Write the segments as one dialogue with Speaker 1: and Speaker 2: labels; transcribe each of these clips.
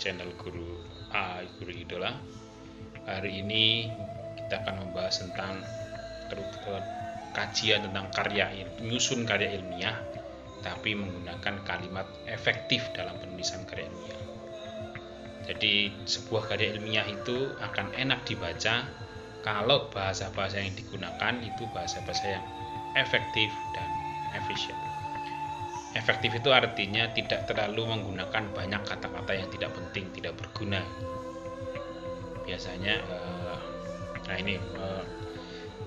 Speaker 1: channel Guru A, Guru Idola. Hari ini kita akan membahas tentang kajian tentang menyusun karya ilmiah, tapi menggunakan kalimat efektif dalam penulisan karya ilmiah. Jadi sebuah karya ilmiah itu akan enak dibaca kalau bahasa-bahasa yang digunakan itu bahasa-bahasa yang efektif dan efisien. Efektif itu artinya tidak terlalu menggunakan banyak kata-kata yang tidak penting, tidak berguna. Biasanya,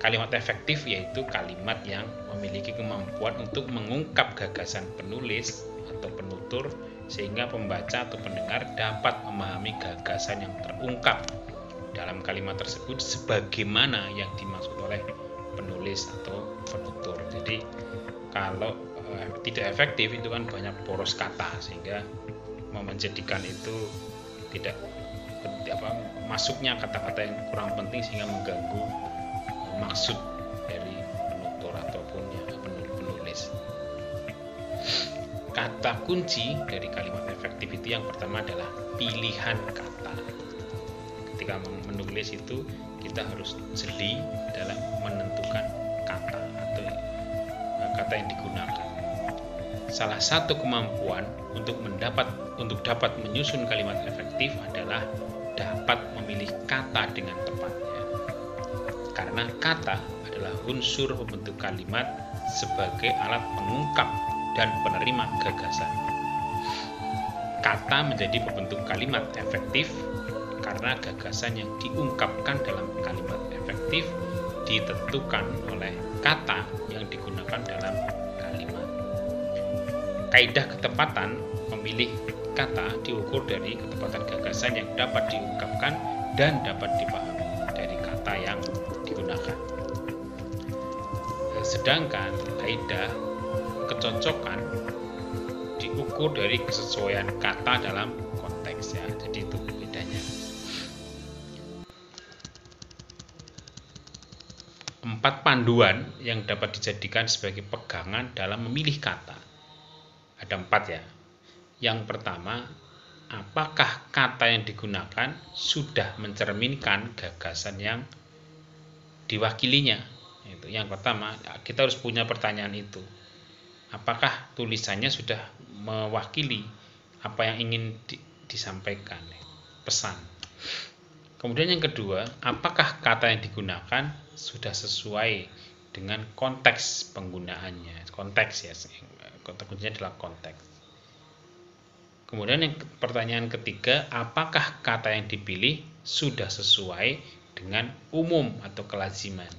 Speaker 1: kalimat efektif yaitu kalimat yang memiliki kemampuan untuk mengungkap gagasan penulis atau penutur sehingga pembaca atau pendengar dapat memahami gagasan yang terungkap dalam kalimat tersebut sebagaimana yang dimaksud oleh penulis atau penutur. Jadi kalau tidak efektif itu kan banyak poros kata sehingga menjadikan itu tidak masuknya kata-kata yang kurang penting sehingga mengganggu maksud dari penutur ataupun penulis. Kata kunci dari kalimat efektif itu yang pertama adalah pilihan kata. Ketika menulis itu kita harus jeli dalam menentukan kata atau kata yang digunakan. Salah satu kemampuan untuk dapat menyusun kalimat efektif adalah dapat memilih kata dengan tepatnya. Karena kata adalah unsur pembentuk kalimat sebagai alat pengungkap dan penerima gagasan. Kata menjadi pembentuk kalimat efektif karena gagasan yang diungkapkan dalam kalimat efektif ditentukan oleh kata yang digunakan dalam kalimat. Kaidah ketepatan memilih kata diukur dari ketepatan gagasan yang dapat diungkapkan dan dapat dipahami dari kata yang digunakan. Sedangkan kaidah kecocokan diukur dari kesesuaian kata dalam konteks, ya. Jadi itu bedanya. 4 panduan yang dapat dijadikan sebagai pegangan dalam memilih kata. Ada 4, ya. Yang pertama, apakah kata yang digunakan sudah mencerminkan gagasan yang diwakilinya? Itu yang pertama, kita harus punya pertanyaan itu. Apakah tulisannya sudah mewakili apa yang ingin disampaikan, pesan? Kemudian yang kedua, apakah kata yang digunakan sudah sesuai dengan konteks penggunaannya? Konteks, ya. Kata kuncinya adalah konteks. Kemudian yang pertanyaan ketiga, apakah kata yang dipilih sudah sesuai dengan umum atau kelaziman?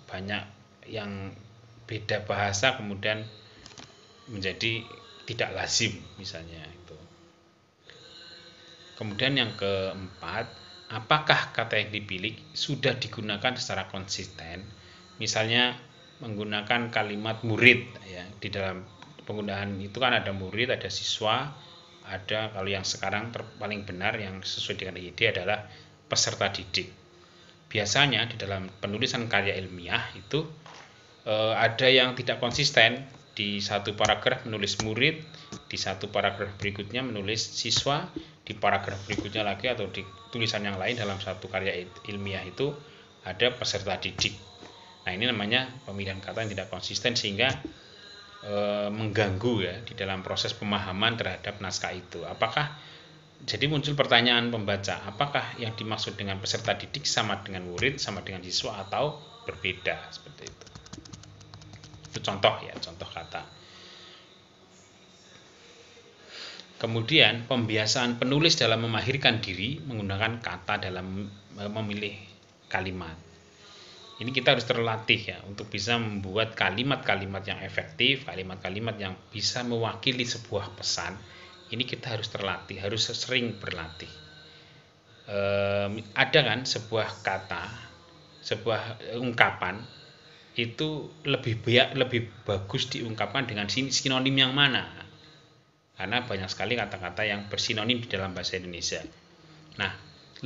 Speaker 1: Banyak yang beda bahasa kemudian menjadi tidak lazim misalnya itu. Kemudian yang keempat, apakah kata yang dipilih sudah digunakan secara konsisten? Misalnya menggunakan kalimat murid, ya. Di dalam penggunaan itu kan ada murid, ada siswa, ada, kalau yang sekarang paling benar yang sesuai dengan IID adalah peserta didik. Biasanya di dalam penulisan karya ilmiah itu ada yang tidak konsisten. Di satu paragraf menulis murid, di satu paragraf berikutnya menulis siswa, di paragraf berikutnya lagi atau di tulisan yang lain dalam satu karya ilmiah itu ada peserta didik. Nah, ini namanya pemilihan kata yang tidak konsisten sehingga mengganggu, ya, di dalam proses pemahaman terhadap naskah itu. Jadi muncul pertanyaan pembaca, apakah yang dimaksud dengan peserta didik sama dengan murid, sama dengan siswa, atau berbeda, seperti itu. Itu contoh, ya, contoh kata. Kemudian pembiasaan penulis dalam memahirkan diri menggunakan kata dalam memilih kalimat. Ini kita harus terlatih, ya, untuk bisa membuat kalimat-kalimat yang efektif, kalimat-kalimat yang bisa mewakili sebuah pesan. Ini kita harus terlatih, harus sering berlatih. Ada kan sebuah kata, sebuah ungkapan itu lebih bagus diungkapkan dengan sinonim yang mana? Karena banyak sekali kata-kata yang bersinonim di dalam bahasa Indonesia. Nah,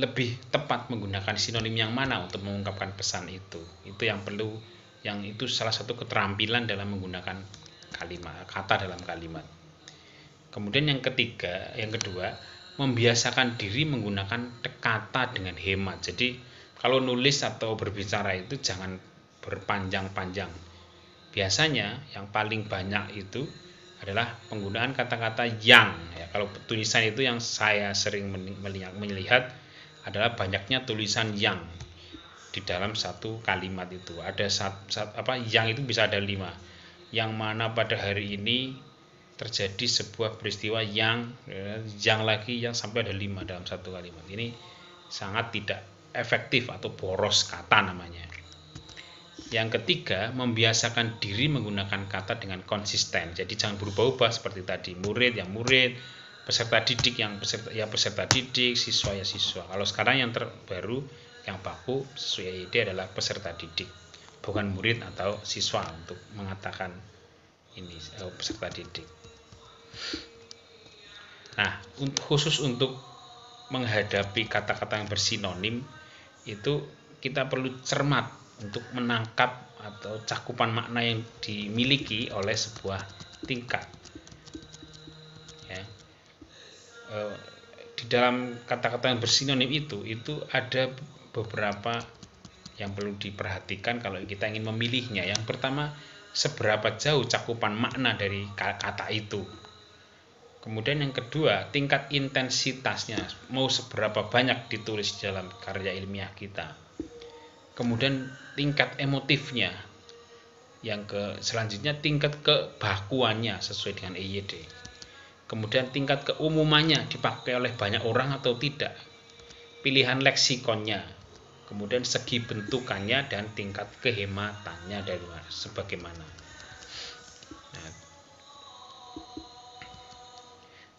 Speaker 1: lebih tepat menggunakan sinonim yang mana untuk mengungkapkan pesan itu yang perlu, yang itu salah satu keterampilan dalam menggunakan kata dalam kalimat. Kemudian yang kedua, membiasakan diri menggunakan kata dengan hemat. Jadi kalau nulis atau berbicara itu jangan berpanjang-panjang. Biasanya yang paling banyak itu adalah penggunaan kata-kata yang, ya. Kalau tulisan itu yang saya sering melihat adalah banyaknya tulisan yang di dalam satu kalimat itu. Ada yang itu bisa ada 5. Yang mana pada hari ini terjadi sebuah peristiwa yang lagi yang sampai ada 5 dalam satu kalimat. Ini sangat tidak efektif atau boros kata namanya. Yang ketiga, membiasakan diri menggunakan kata dengan konsisten. Jadi jangan berubah-ubah seperti tadi, murid yang murid, peserta didik yang peserta didik, siswa ya siswa. Kalau sekarang yang terbaru yang baku sesuai ide adalah peserta didik, bukan murid atau siswa untuk mengatakan ini peserta didik. Nah, khusus untuk menghadapi kata-kata yang bersinonim itu kita perlu cermat untuk menangkap atau cakupan makna yang dimiliki oleh sebuah tingkat. Ya. Di dalam kata-kata yang bersinonim itu ada beberapa yang perlu diperhatikan kalau kita ingin memilihnya. Yang pertama, seberapa jauh cakupan makna dari kata itu. Kemudian yang kedua, tingkat intensitasnya, mau seberapa banyak ditulis dalam karya ilmiah kita. Kemudian tingkat emotifnya. Selanjutnya tingkat kebakuannya sesuai dengan EYD. Kemudian tingkat keumumannya, dipakai oleh banyak orang atau tidak. Pilihan leksikonnya. Kemudian segi bentukannya dan tingkat kehematannya dari sebagaimana.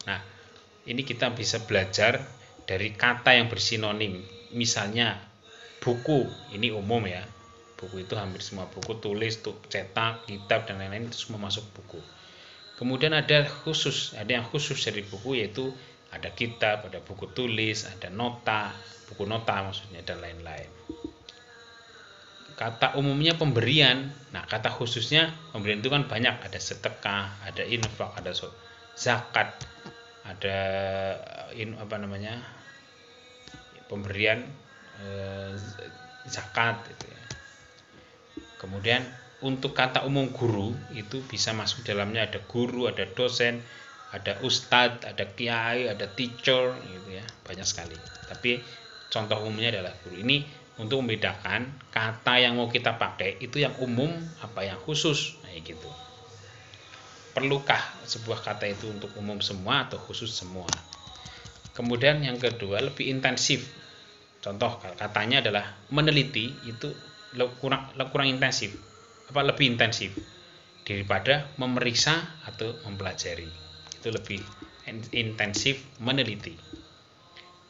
Speaker 1: Nah, ini kita bisa belajar dari kata yang bersinonim. Misalnya buku, ini umum ya. Buku itu hampir semua buku tulis, cetak, kitab dan lain-lain itu semua masuk buku. Kemudian ada yang khusus dari buku, yaitu ada kitab, ada buku tulis, ada nota, buku nota maksudnya dan lain-lain. Kata umumnya pemberian. Nah, kata khususnya pemberian itu kan banyak, ada sedekah, ada infak, ada zakat, ada pemberian zakat gitu ya. Kemudian untuk kata umum guru itu bisa masuk dalamnya ada guru, ada dosen, ada ustadz, ada kiai, ada teacher gitu ya, banyak sekali. Tapi contoh umumnya adalah guru. Ini untuk membedakan kata yang mau kita pakai itu yang umum apa yang khusus, nah gitu. Perlukah sebuah kata itu untuk umum semua atau khusus semua? Kemudian yang kedua, lebih intensif. Contoh katanya adalah meneliti, itu kurang intensif. Lebih intensif daripada memeriksa atau mempelajari. Itu lebih intensif meneliti.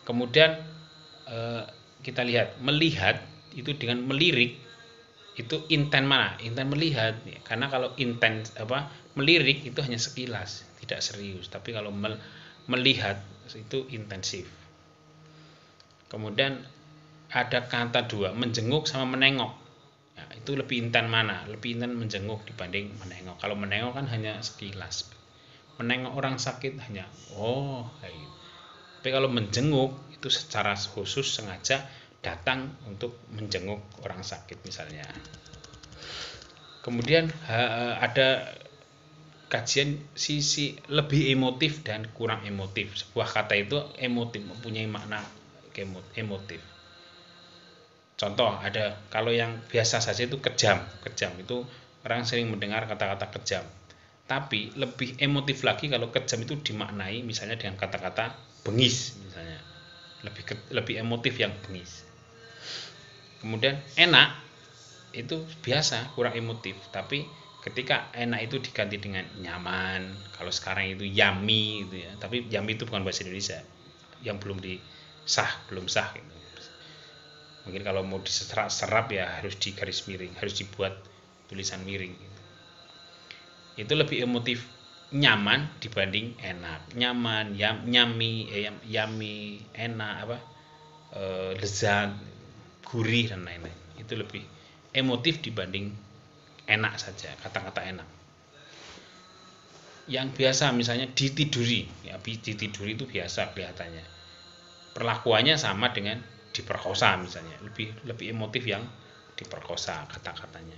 Speaker 1: Kemudian kita lihat melihat itu dengan melirik itu inten mana? Inten melihat. Karena kalau inten melirik itu hanya sekilas, tidak serius. Tapi kalau melihat itu intensif. Kemudian ada kata dua, menjenguk sama menengok. Ya, itu lebih inten mana? Lebih inten menjenguk dibanding menengok. Kalau menengok kan hanya sekilas. Menengok orang sakit hanya kayak gitu. Tapi kalau menjenguk itu secara khusus sengaja datang untuk menjenguk orang sakit misalnya. Kemudian ada kajian sisi lebih emotif dan kurang emotif. Sebuah kata itu emotif, mempunyai makna emotif. Contoh ada, kalau yang biasa saja itu kejam itu orang sering mendengar kata-kata kejam. Tapi lebih emotif lagi kalau kejam itu dimaknai misalnya dengan kata-kata bengis misalnya. Lebih emotif yang bengis. Kemudian enak itu biasa, kurang emotif, tapi ketika enak itu diganti dengan nyaman. Kalau sekarang itu yummy gitu ya. Tapi yummy itu bukan bahasa Indonesia. Yang belum sah gitu. Mungkin kalau mau diserap ya harus di garis miring, harus dibuat tulisan miring gitu. Itu lebih emotif nyaman dibanding enak. Nyaman, yummy, enak lezat, gurih dan lain-lain. Itu lebih emotif dibanding enak saja, kata-kata enak. yang biasa, misalnya ditiduri, ya ditiduri itu biasa kelihatannya. Perlakuannya sama dengan diperkosa misalnya, lebih emotif yang diperkosa kata-katanya.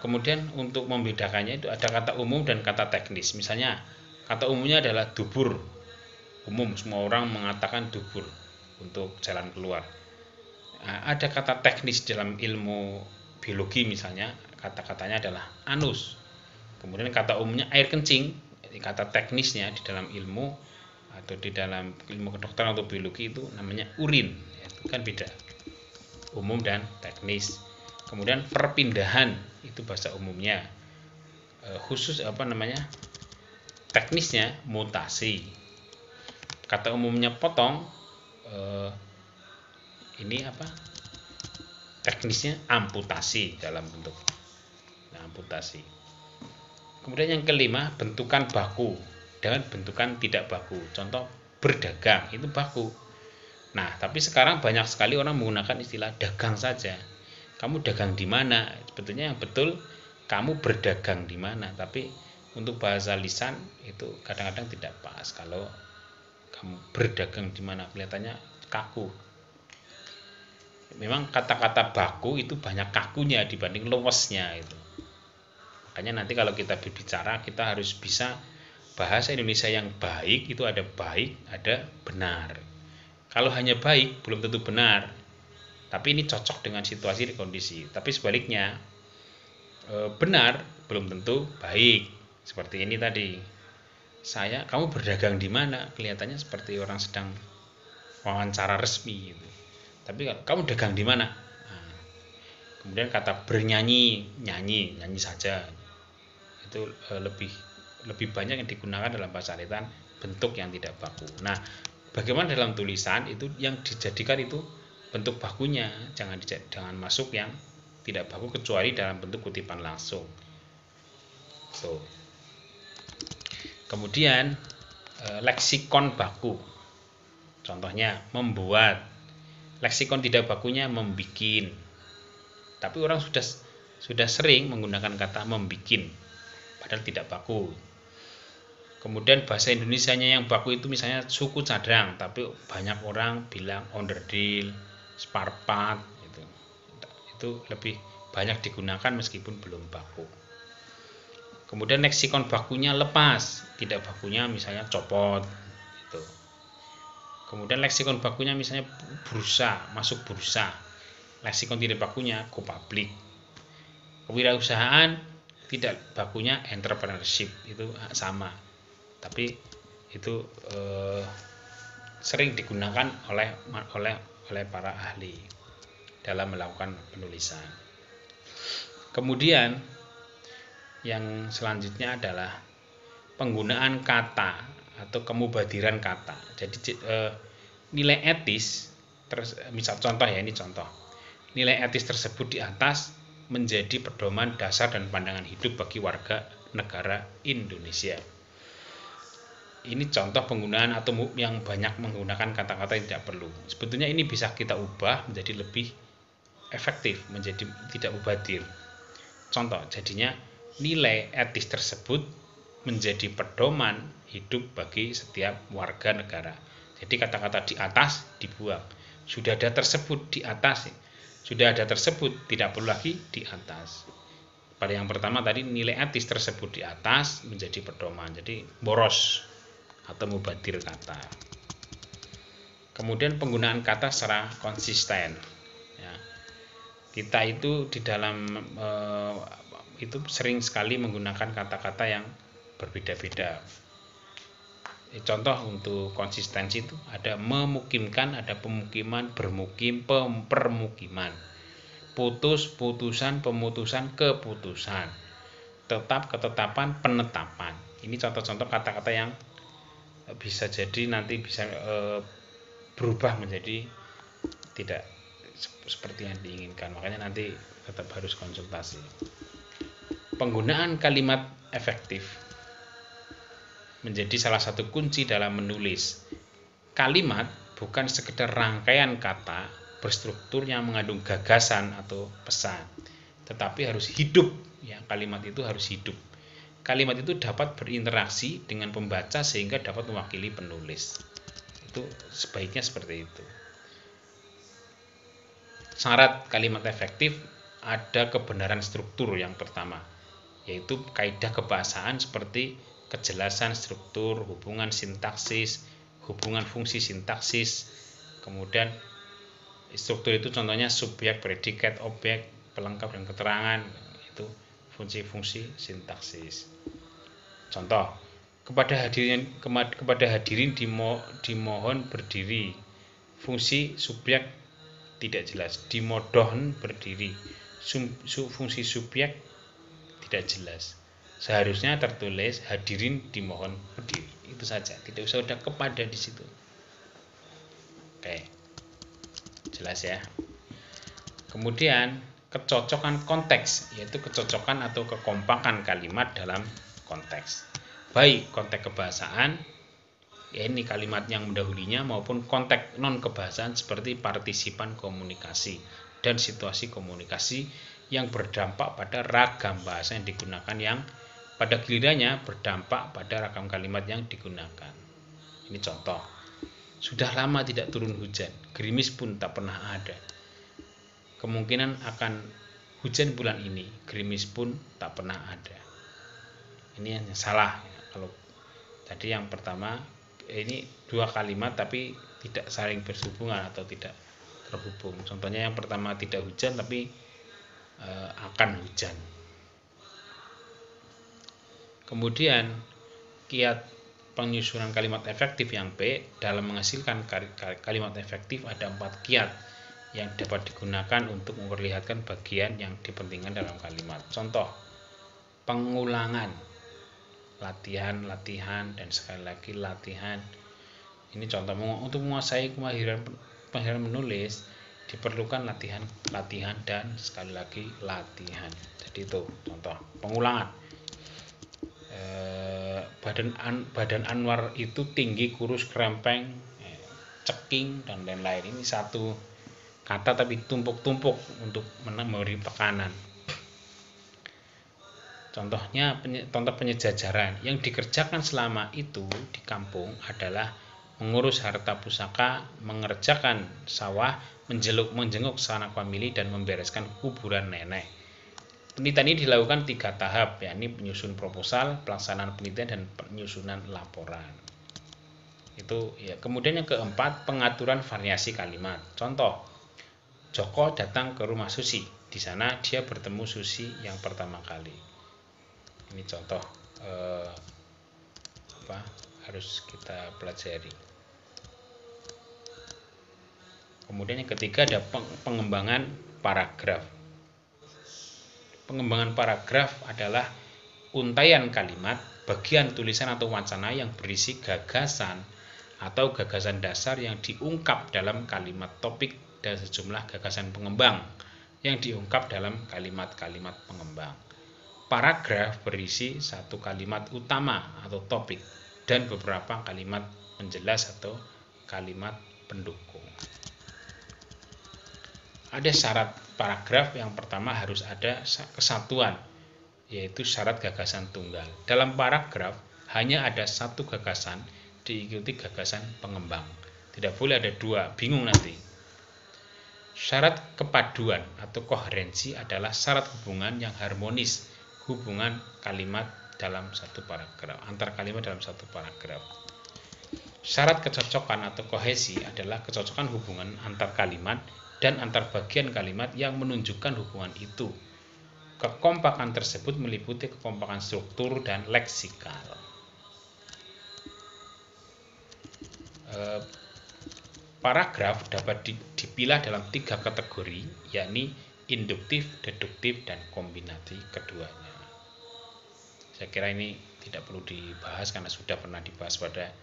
Speaker 1: Kemudian untuk membedakannya itu ada kata umum dan kata teknis. Misalnya kata umumnya adalah dubur. Umum, semua orang mengatakan dubur untuk jalan keluar. Ada kata teknis dalam ilmu biologi misalnya, kata-katanya adalah anus. Kemudian kata umumnya air kencing. Kata teknisnya di dalam ilmu atau di dalam ilmu kedokteran atau biologi itu namanya urin. Itu kan beda. Umum dan teknis. Kemudian perpindahan itu bahasa umumnya. Khusus teknisnya mutasi. Kata umumnya potong, teknisnya amputasi dalam bentuk amputasi. Kemudian yang kelima, bentukan baku dengan bentukan tidak baku. Contoh berdagang itu baku. Nah, tapi sekarang banyak sekali orang menggunakan istilah dagang saja. Kamu dagang di mana? Sebetulnya yang betul kamu berdagang di mana. Tapi untuk bahasa lisan itu kadang-kadang tidak pas. Kalau kamu berdagang di mana, kelihatannya kaku. Memang kata-kata baku itu banyak kakunya dibanding luwesnya itu. Makanya nanti kalau kita berbicara, kita harus bisa bahasa Indonesia yang baik. Itu ada baik, ada benar. Kalau hanya baik belum tentu benar. Tapi ini cocok dengan situasi dan kondisi. Tapi sebaliknya, benar belum tentu baik. Seperti ini tadi. Kamu berdagang di mana? Kelihatannya seperti orang sedang wawancara resmi gitu. Tapi kamu dagang di mana? Nah, kemudian kata bernyanyi, nyanyi saja. Itu lebih banyak yang digunakan dalam bahasa lisan, bentuk yang tidak baku. Nah, bagaimana dalam tulisan itu yang dijadikan itu bentuk bakunya, jangan masuk yang tidak baku kecuali dalam bentuk kutipan langsung. Kemudian leksikon baku. Contohnya membuat. Leksikon tidak bakunya membikin. Tapi orang sudah sering menggunakan kata membikin, padahal tidak baku. Kemudian bahasa Indonesianya yang baku itu misalnya suku cadang, tapi banyak orang bilang onderdil, sparpat, itu lebih banyak digunakan meskipun belum baku. Kemudian leksikon bakunya lepas, tidak bakunya misalnya copot. Gitu. Kemudian leksikon bakunya misalnya bursa, masuk bursa. Leksikon tidak bakunya go public. Kewirausahaan tidak bakunya entrepreneurship, itu sama. Tapi itu sering digunakan oleh para ahli dalam melakukan penulisan. Kemudian yang selanjutnya adalah penggunaan kata atau kemubadiran kata. Jadi nilai etis, misal contoh ya, ini contoh. Nilai etis tersebut di atas menjadi pedoman dasar dan pandangan hidup bagi warga negara Indonesia. Ini contoh penggunaan atau yang banyak menggunakan kata-kata yang tidak perlu. Sebetulnya ini bisa kita ubah menjadi lebih efektif, menjadi tidak mubadir. Contoh, jadinya nilai etis tersebut menjadi pedoman hidup bagi setiap warga negara. Jadi kata-kata di atas dibuang. Sudah ada tersebut di atas, sudah ada tersebut tidak perlu lagi di atas. Pada yang pertama tadi nilai etis tersebut di atas menjadi pedoman. Jadi boros atau mubadir kata. Kemudian penggunaan kata secara konsisten. Ya. Kita itu di dalam itu sering sekali menggunakan kata-kata yang berbeda-beda. Contoh untuk konsistensi itu ada memukimkan, ada pemukiman, bermukim, permukiman, putus, putusan, pemutusan, keputusan, tetap, ketetapan, penetapan. Ini contoh-contoh kata-kata yang bisa jadi nanti bisa berubah menjadi tidak seperti yang diinginkan. Makanya nanti tetap harus konsultasi. Penggunaan kalimat efektif menjadi salah satu kunci dalam menulis. Kalimat bukan sekedar rangkaian kata berstruktur yang mengandung gagasan atau pesan, tetapi harus hidup. Ya, kalimat itu harus hidup. kalimat itu dapat berinteraksi dengan pembaca sehingga dapat mewakili penulis. Itu sebaiknya seperti itu. Syarat kalimat efektif, ada kebenaran struktur yang pertama, yaitu kaidah kebahasaan seperti kejelasan struktur, hubungan sintaksis, hubungan fungsi sintaksis. Kemudian struktur itu contohnya subjek, predikat, objek, pelengkap dan keterangan, itu fungsi-fungsi sintaksis. Contoh, kepada hadirin dimohon berdiri. Fungsi subjek tidak jelas. Dimohon berdiri. Fungsi subjek tidak jelas. Seharusnya tertulis hadirin dimohon berdiri. Itu saja. Tidak usah ada kepada di situ. Oke. Jelas ya. Kemudian kecocokan konteks, yaitu kecocokan atau kekompakan kalimat dalam konteks. Baik konteks kebahasaan, ya ini kalimat yang mendahulinya, maupun konteks non kebahasaan seperti partisipan komunikasi dan situasi komunikasi yang berdampak pada ragam bahasa yang digunakan, yang pada gilirannya berdampak pada ragam kalimat yang digunakan. Ini contoh. Sudah lama tidak turun hujan, gerimis pun tak pernah ada. Kemungkinan akan hujan bulan ini, gerimis pun tak pernah ada. Ini yang salah. Kalau tadi yang pertama, ini dua kalimat tapi tidak saling berhubungan atau tidak terhubung. Contohnya yang pertama tidak hujan tapi akan hujan. Kemudian kiat penyusunan kalimat efektif yang B, dalam menghasilkan kalimat efektif ada 4 kiat yang dapat digunakan untuk memperlihatkan bagian yang dipentingkan dalam kalimat. Contoh, pengulangan, latihan, dan sekali lagi latihan. Ini contoh, untuk menguasai kemahiran menulis diperlukan latihan, dan sekali lagi latihan. Jadi itu contoh pengulangan. Badan Anwar itu tinggi, kurus, krempeng, ceking, dan lain-lain. Ini satu kata tapi tumpuk-tumpuk untuk memberi tekanan. Contohnya, contoh penyejajaran yang dikerjakan selama itu di kampung adalah mengurus harta pusaka, mengerjakan sawah, menjenguk sanak famili, dan membereskan kuburan nenek. Penelitian ini dilakukan 3 tahap, yakni penyusun proposal, pelaksanaan penelitian, dan penyusunan laporan. Itu ya. Kemudian yang keempat, pengaturan variasi kalimat. Contoh, Joko datang ke rumah Susi. Di sana dia bertemu Susi yang pertama kali. Ini contoh harus kita pelajari. Kemudian yang ketiga ada pengembangan paragraf. Pengembangan paragraf adalah untaian kalimat, bagian tulisan atau wacana yang berisi gagasan atau gagasan dasar yang diungkap dalam kalimat topik dan sejumlah gagasan pengembang yang diungkap dalam kalimat-kalimat pengembang. Paragraf berisi satu kalimat utama atau topik dan beberapa kalimat penjelas atau kalimat pendukung. Ada syarat paragraf. Yang pertama harus ada kesatuan, yaitu syarat gagasan tunggal. Dalam paragraf hanya ada satu gagasan diikuti gagasan pengembang. Tidak boleh ada 2, bingung nanti. Syarat kepaduan atau koherensi adalah syarat hubungan yang harmonis, hubungan kalimat dalam satu paragraf, antar kalimat dalam satu paragraf. Syarat kecocokan atau kohesi adalah kecocokan hubungan antar kalimat dan antar bagian kalimat yang menunjukkan hubungan itu. Kekompakan tersebut meliputi kekompakan struktur dan leksikal. Paragraf dapat dipilah dalam 3 kategori, yakni induktif, deduktif, dan kombinasi keduanya. Saya kira ini tidak perlu dibahas karena sudah pernah dibahas pada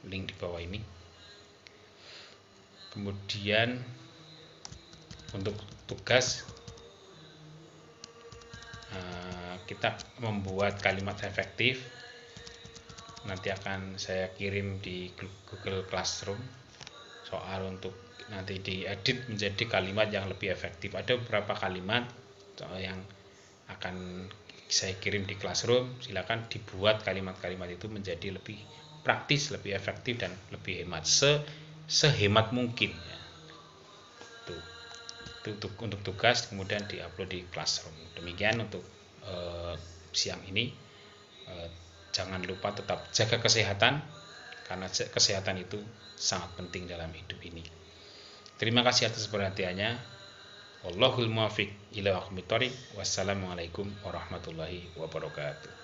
Speaker 1: link di bawah ini. Kemudian untuk tugas, kita membuat kalimat efektif. Nanti akan saya kirim di Google Classroom soal untuk nanti diedit menjadi kalimat yang lebih efektif. Ada beberapa kalimat yang akan saya kirim di Classroom, silakan dibuat kalimat-kalimat itu menjadi lebih praktis, lebih efektif, dan lebih hemat, sehemat mungkin ya. Itu untuk tugas, kemudian diupload di Classroom. Demikian untuk siang ini. Jangan lupa tetap jaga kesehatan, karena kesehatan itu sangat penting dalam hidup ini. Terima kasih atas perhatiannya. Wallahul muwaffiq ila aqwamit thoriq. Wassalamualaikum warahmatullahi wabarakatuh.